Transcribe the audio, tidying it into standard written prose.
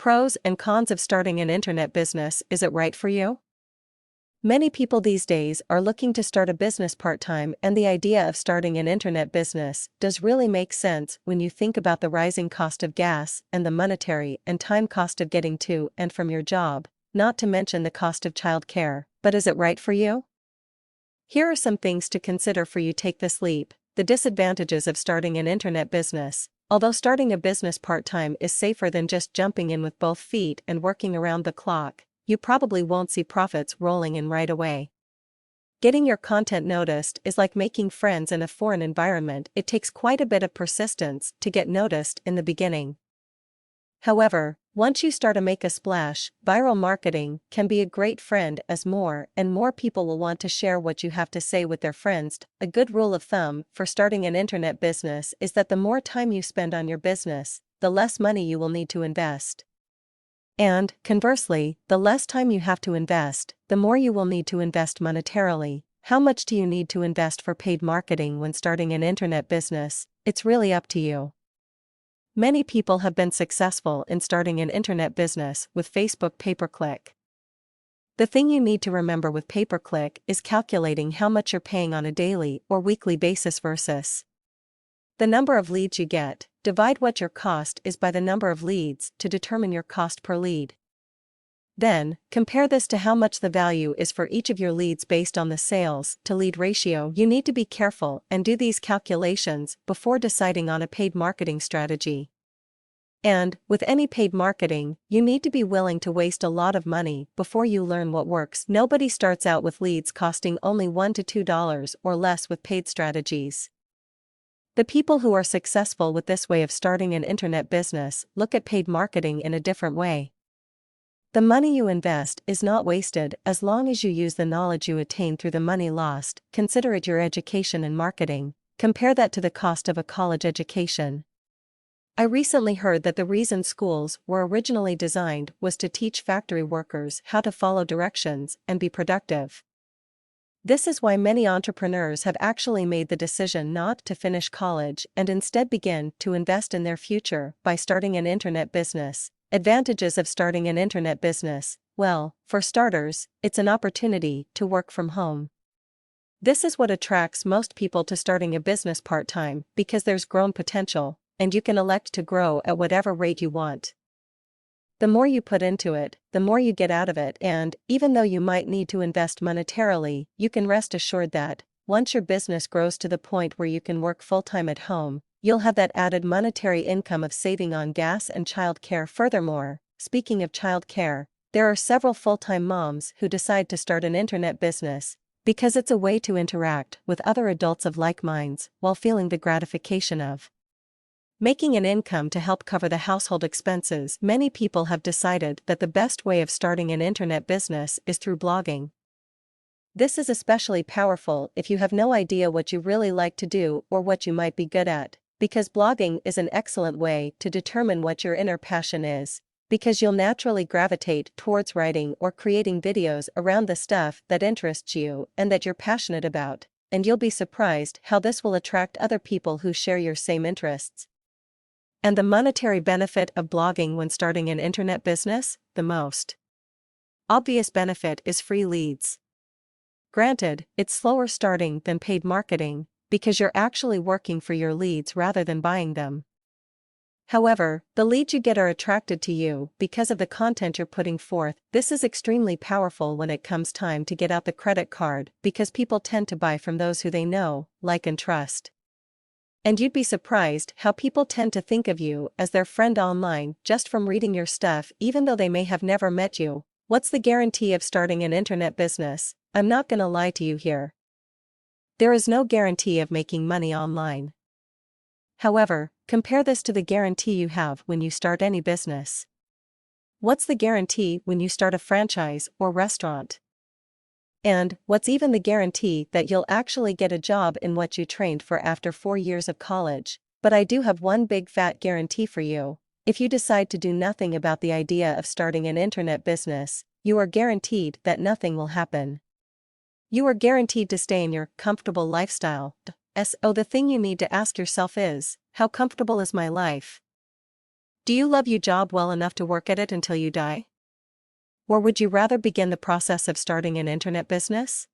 Pros and cons of starting an internet business. Is it right for you? Many people these days are looking to start a business part-time, and the idea of starting an internet business does really make sense when you think about the rising cost of gas and the monetary and time cost of getting to and from your job, not to mention the cost of childcare. But is it right for you? Here are some things to consider for you take this leap. The disadvantages of starting an internet business. Although starting a business part-time is safer than just jumping in with both feet and working around the clock, you probably won't see profits rolling in right away. Getting your content noticed is like making friends in a foreign environment. It takes quite a bit of persistence to get noticed in the beginning. However, once you start to make a splash, viral marketing can be a great friend as more and more people will want to share what you have to say with their friends. A good rule of thumb for starting an internet business is that the more time you spend on your business, the less money you will need to invest. And, conversely, the less time you have to invest, the more you will need to invest monetarily. How much do you need to invest for paid marketing when starting an internet business? It's really up to you. Many people have been successful in starting an internet business with Facebook pay-per-click. The thing you need to remember with pay-per-click is calculating how much you're paying on a daily or weekly basis versus the number of leads you get. Divide what your cost is by the number of leads to determine your cost per lead. Then, compare this to how much the value is for each of your leads based on the sales to lead ratio. You need to be careful and do these calculations before deciding on a paid marketing strategy. And, with any paid marketing, you need to be willing to waste a lot of money before you learn what works. Nobody starts out with leads costing only $1 to $2 or less with paid strategies. The people who are successful with this way of starting an internet business look at paid marketing in a different way. The money you invest is not wasted as long as you use the knowledge you attain through the money lost. Consider it your education in marketing. Compare that to the cost of a college education. I recently heard that the reason schools were originally designed was to teach factory workers how to follow directions and be productive. This is why many entrepreneurs have actually made the decision not to finish college and instead begin to invest in their future by starting an internet business. Advantages of starting an internet business. Well, for starters, it's an opportunity to work from home. This is what attracts most people to starting a business part-time, because there's growth potential, and you can elect to grow at whatever rate you want. The more you put into it, the more you get out of it, and, even though you might need to invest monetarily, you can rest assured that, once your business grows to the point where you can work full-time at home, you'll have that added monetary income of saving on gas and child care. Furthermore, speaking of child care, there are several full-time moms who decide to start an internet business because it's a way to interact with other adults of like minds while feeling the gratification of making an income to help cover the household expenses. Many people have decided that the best way of starting an internet business is through blogging. This is especially powerful if you have no idea what you really like to do or what you might be good at, because blogging is an excellent way to determine what your inner passion is, because you'll naturally gravitate towards writing or creating videos around the stuff that interests you and that you're passionate about, and you'll be surprised how this will attract other people who share your same interests. And the monetary benefit of blogging when starting an internet business? The most obvious benefit is free leads. Granted, it's slower starting than paid marketing, because you're actually working for your leads rather than buying them. However, the leads you get are attracted to you because of the content you're putting forth. This is extremely powerful when it comes time to get out the credit card, because people tend to buy from those who they know, like and trust. And you'd be surprised how people tend to think of you as their friend online just from reading your stuff, even though they may have never met you. What's the guarantee of starting an internet business? I'm not gonna lie to you here. There is no guarantee of making money online. However, compare this to the guarantee you have when you start any business. What's the guarantee when you start a franchise or restaurant? And, what's even the guarantee that you'll actually get a job in what you trained for after 4 years of college? But I do have one big fat guarantee for you. If you decide to do nothing about the idea of starting an internet business, you are guaranteed that nothing will happen. You are guaranteed to stay in your comfortable lifestyle. So the thing you need to ask yourself is, how comfortable is my life? Do you love your job well enough to work at it until you die? Or would you rather begin the process of starting an internet business?